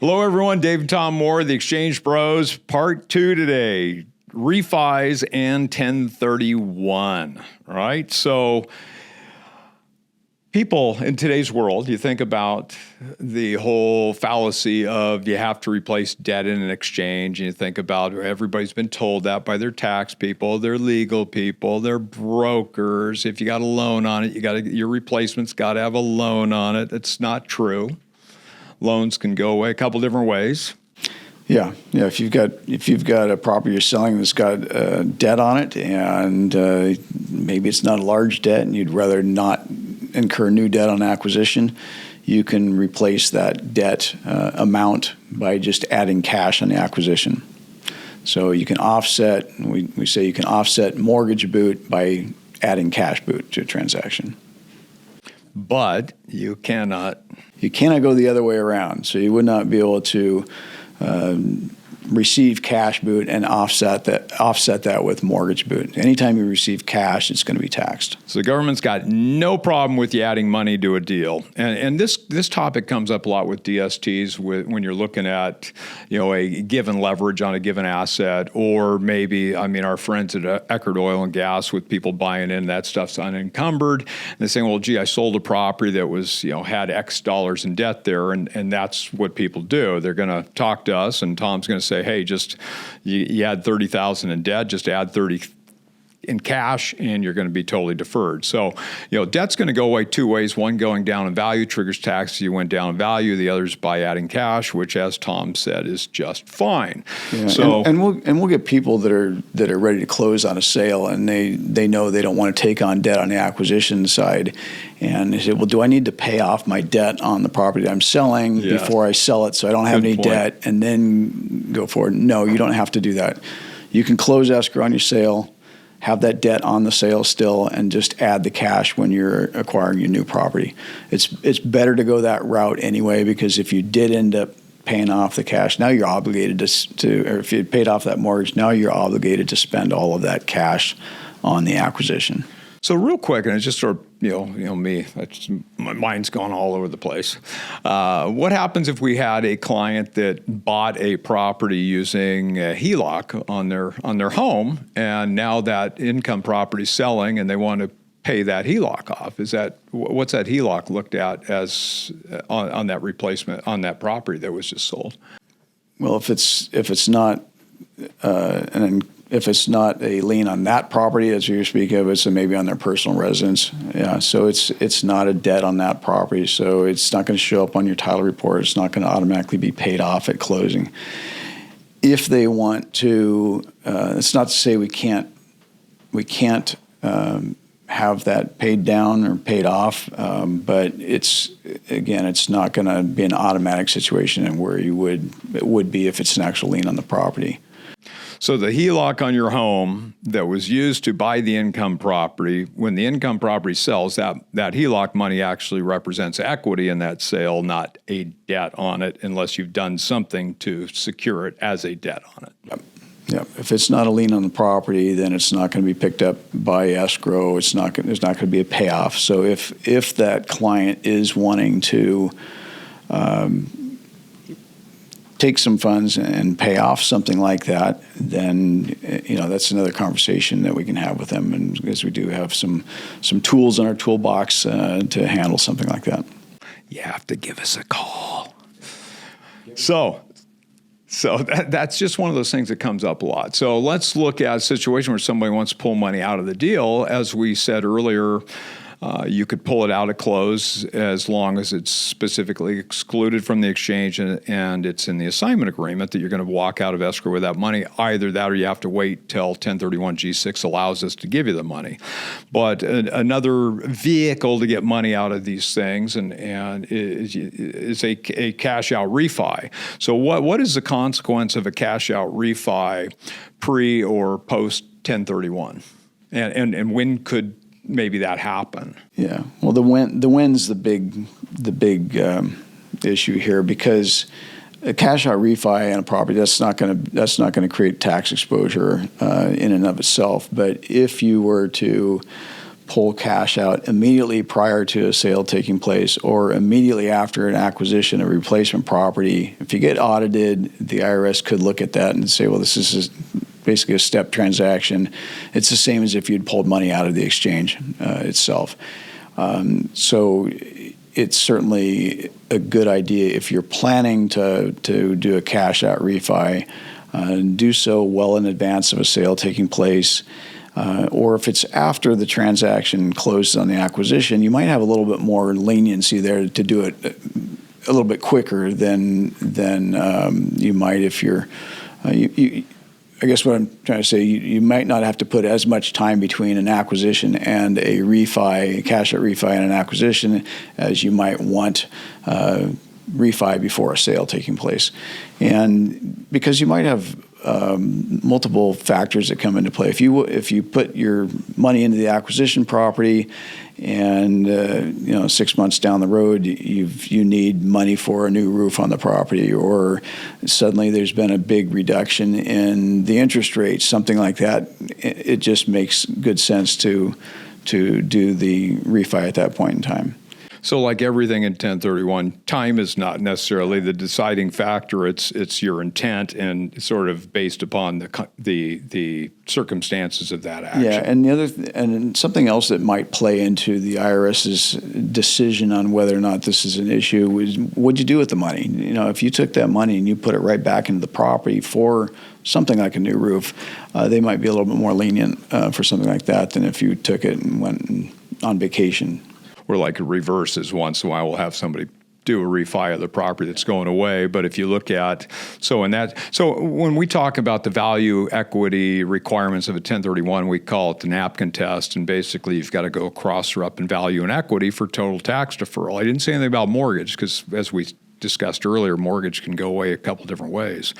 Hello, everyone. Dave and Tom Moore, the Exchange Bros, part 2 today. Refis and 1031, right? So people in today's world, you think about the whole fallacy of you have to replace debt in an exchange, and you think about everybody's been told that by their tax people, their legal people, their brokers. If you got a loan on it, your replacement's got to have a loan on it. It's not true. Loans can go away a couple different ways. Yeah. If you've got a property you're selling that's got debt on it, and maybe it's not a large debt, and you'd rather not incur new debt on acquisition, you can replace that debt amount by just adding cash on the acquisition. So you can offset. We say you can offset mortgage boot by adding cash boot to a transaction. But you cannot. You cannot go the other way around. So you would not be able to receive cash boot and offset that with mortgage boot. Anytime you receive cash, it's going to be taxed. So the government's got no problem with you adding money to a deal. And this topic comes up a lot with DSTs when you're looking at, a given leverage on a given asset, or maybe, our friends at Eckerd Oil and Gas, with people buying in, that stuff's unencumbered. And they're saying, well, gee, I sold a property that was, had X dollars in debt there. And that's what people do. They're going to talk to us, and Tom's going to say, hey, just you had $30,000 in debt, just add 30 in cash, and you're going to be totally deferred. So, debt's going to go away two ways. One, going down in value triggers tax. You went down in value. The other's by adding cash, which, as Tom said, is just fine. Yeah, so, and we'll get people that are ready to close on a sale, and they know they don't want to take on debt on the acquisition side, and they say, well, do I need to pay off my debt on the property I'm selling before I sell it, so I don't have any debt, and then go forward? No, you don't have to do that. You can close escrow on your sale, have that debt on the sale still, and just add the cash when you're acquiring your new property. It's better to go that route anyway, because if you did end up paying off the cash, now you're obligated or if you paid off that mortgage, now you're obligated to spend all of that cash on the acquisition. So real quick, and it's just sort of, me, my mind's gone all over the place. What happens if we had a client that bought a property using a HELOC on their home, and now that income property's selling and they want to pay that HELOC off? What's that HELOC looked at as on that replacement on that property that was just sold? Well, if it's not if it's not a lien on that property, as you're speaking of, it's maybe on their personal residence. Yeah, so it's not a debt on that property, so it's not going to show up on your title report. It's not going to automatically be paid off at closing. If they want to, it's not to say we can't have that paid down or paid off, but it's not going to be an automatic situation where it would be if it's an actual lien on the property. So the HELOC on your home that was used to buy the income property, when the income property sells, that HELOC money actually represents equity in that sale, not a debt on it, unless you've done something to secure it as a debt on it. Yep. If it's not a lien on the property, then it's not going to be picked up by escrow. There's not going to be a payoff. So if that client is wanting to take some funds and pay off something like that, then that's another conversation that we can have with them, and because we do have some tools in our toolbox to handle something like that. You have to give us a call. So that's just one of those things that comes up a lot. So let's look at a situation where somebody wants to pull money out of the deal. As we said earlier, you could pull it out at close as long as it's specifically excluded from the exchange and it's in the assignment agreement that you're going to walk out of escrow with that money. Either that or you have to wait till 1031 G6 allows us to give you the money. But another vehicle to get money out of these things and is a cash-out refi. So what is the consequence of a cash-out refi pre or post 1031? And when could maybe that happen? Yeah. Well, the when's the big issue here, because a cash-out refi on a property, that's not going to create tax exposure in and of itself. But if you were to pull cash out immediately prior to a sale taking place or immediately after an acquisition of replacement property, if you get audited, the IRS could look at that and say, well, this is basically a step transaction. It's the same as if you'd pulled money out of the exchange itself. So it's certainly a good idea if you're planning to do a cash-out refi, do so well in advance of a sale taking place. Or if it's after the transaction closes on the acquisition, you might have a little bit more leniency there to do it a little bit quicker than you might if you're. I guess what I'm trying to say, you might not have to put as much time between an acquisition and a refi, a cash-out refi and an acquisition, as you might want refi before a sale taking place. And because you might have multiple factors that come into play. If you put your money into the acquisition property, and 6 months down the road you need money for a new roof on the property, or suddenly there's been a big reduction in the interest rates, something like that, it just makes good sense to do the refi at that point in time. So like everything in 1031, time is not necessarily the deciding factor. It's your intent and sort of based upon the circumstances of that action. Yeah, and and something else that might play into the IRS's decision on whether or not this is an issue is what'd you do with the money? If you took that money and you put it right back into the property for something like a new roof, they might be a little bit more lenient for something like that than if you took it and went on vacation. Or like it reverses. Once in a while, we'll have somebody do a refi of the property that's going away. But if you look at, so when we talk about the value equity requirements of a 1031, we call it the napkin test. And basically, you've got to go cross her up in value and equity for total tax deferral. I didn't say anything about mortgage because, as we discussed earlier, mortgage can go away a couple different ways.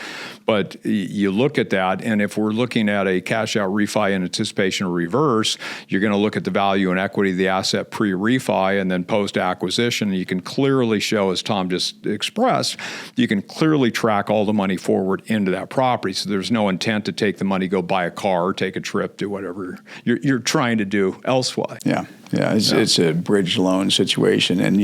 But you look at that, and if we're looking at a cash-out refi in anticipation or reverse, you're going to look at the value and equity of the asset pre-refi and then post-acquisition. You can clearly show, as Tom just expressed, you can clearly track all the money forward into that property. So there's no intent to take the money, go buy a car, take a trip, do whatever you're trying to do elsewhere. Yeah. It's a bridge loan situation, and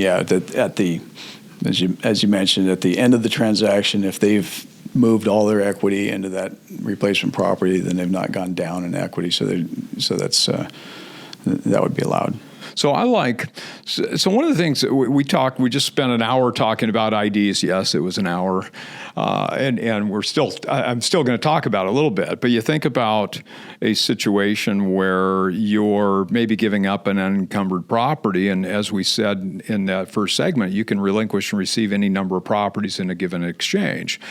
as you mentioned, at the end of the transaction, if they've moved all their equity into that replacement property, then they've not gone down in equity. So that's that would be allowed. So one of the things that we just spent an hour talking about IDs. Yes, it was an hour. And I'm still going to talk about it a little bit, but you think about a situation where you're maybe giving up an unencumbered property. And as we said in that first segment, you can relinquish and receive any number of properties in a given exchange.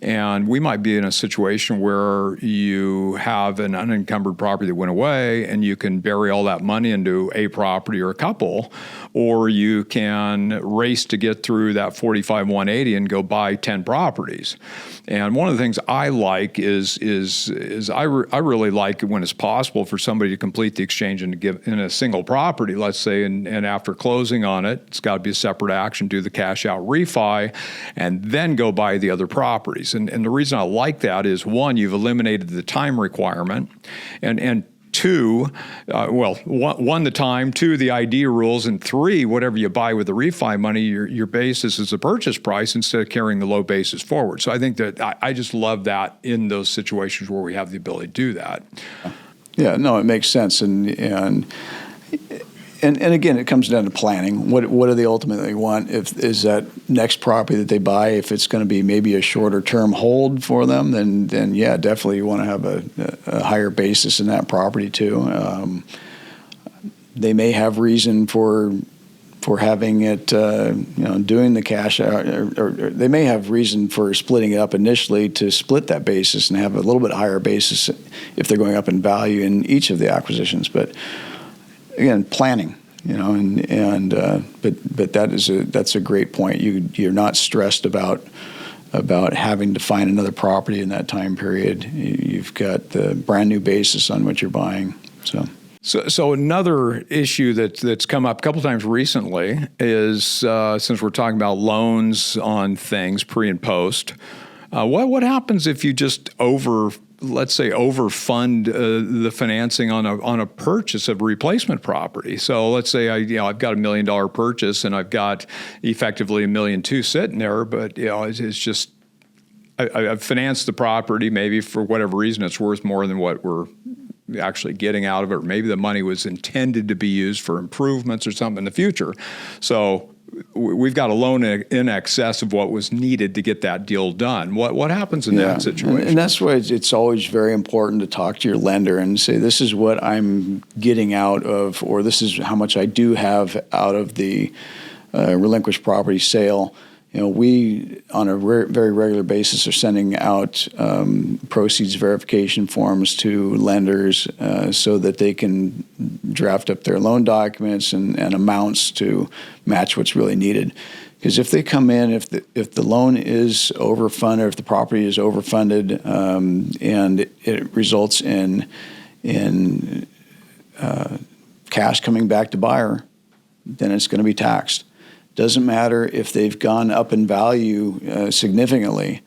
And we might be in a situation where you have an unencumbered property that went away and you can bury all that money into a property or a couple, or you can race to get through that 45-180 and go buy 10 properties. And one of the things I like is I really like when it's possible for somebody to complete the exchange in a single property, let's say, and after closing on it, it's got to be a separate action, do the cash out refi, and then go buy the other properties. And the reason I like that is, one, you've eliminated the time requirement, and two, one, the time, two, the ID rules, and three, whatever you buy with the refi money, your basis is the purchase price instead of carrying the low basis forward. So I think that I just love that in those situations where we have the ability to do that. Yeah, no, it makes sense. And again, it comes down to planning. What do they ultimately want? Is that next property that they buy, if it's going to be maybe a shorter term hold for them, then yeah, definitely you want to have a higher basis in that property too. They may have reason for having it, doing the cash out, or they may have reason for splitting it up initially to split that basis and have a little bit higher basis if they're going up in value in each of the acquisitions. But again, planning, but that's a great point. You're not stressed about having to find another property in that time period. You've got the brand new basis on what you're buying. So another issue that's come up a couple times recently is since we're talking about loans on things pre and post. What happens if you just let's say, overfund the financing on a purchase of replacement property. So let's say I've got $1 million purchase and I've got effectively $1.2 million sitting there, but it's just I've financed the property. Maybe for whatever reason it's worth more than what we're actually getting out of it, or maybe the money was intended to be used for improvements or something in the future. So we've got a loan in excess of what was needed to get that deal done. What happens in that situation? And that's why it's always very important to talk to your lender and say, this is what I'm getting out of, or this is how much I do have out of the relinquished property sale. We, on a very regular basis, are sending out proceeds verification forms to lenders so that they can draft up their loan documents and amounts to match what's really needed. Because if they come in, if the loan is overfunded, if the property is overfunded, and it results in cash coming back to buyer, then it's going to be taxed. Doesn't matter if they've gone up in value significantly.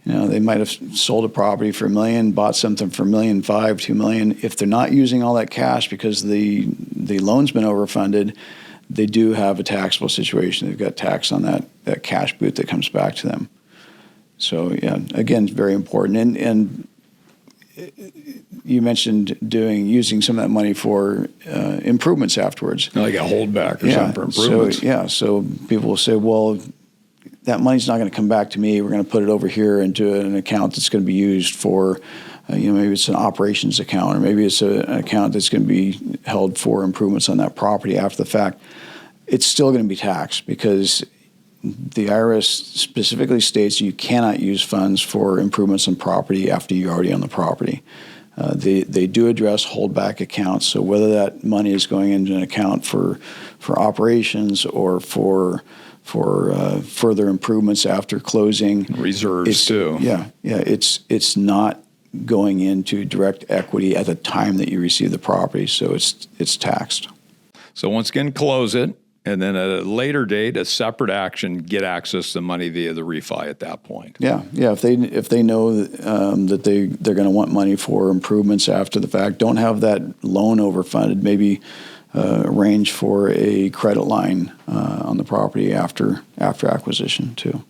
They might have sold a property for $1 million, bought something for $1.5 million, $2 million. If they're not using all that cash because the loan's been overfunded, they do have a taxable situation. They've got tax on that cash boot that comes back to them. So yeah, again, it's very important. And you mentioned using some of that money for improvements afterwards. Like a holdback or something for improvements. So people will say, well, that money's not going to come back to me. We're going to put it over here into an account that's going to be used for, maybe it's an operations account, or maybe it's an account that's going to be held for improvements on that property after the fact. It's still going to be taxed because the IRS specifically states you cannot use funds for improvements on property after you already own the property. They do address holdback accounts, so whether that money is going into an account for operations or for further improvements after closing, reserves too. It's not going into direct equity at the time that you receive the property, so it's taxed. So once again, close it, and then at a later date, a separate action, get access to money via the refi at that point. Yeah. If they know that they're going to want money for improvements after the fact, don't have that loan overfunded. Maybe arrange for a credit line on the property after acquisition too.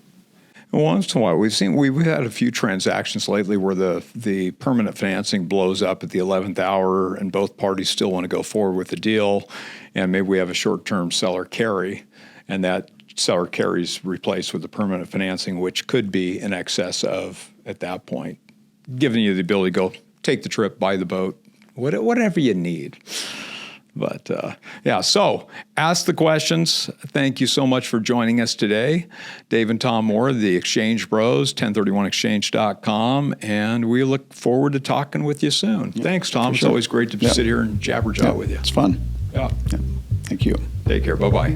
Once in a while, we've had a few transactions lately where the permanent financing blows up at the 11th hour, and both parties still want to go forward with the deal, and maybe we have a short-term seller carry, and that seller carry is replaced with the permanent financing, which could be in excess of, at that point, giving you the ability to go take the trip, buy the boat, whatever you need. But so ask the questions. Thank you so much for joining us today. Dave and Tom Moore, the Exchange Bros, 1031exchange.com, and we look forward to talking with you soon. Yeah, thanks, Tom. It's always great to sit here and jabber-jaw with you. It's fun. Yeah. Thank you. Take care. Bye-bye.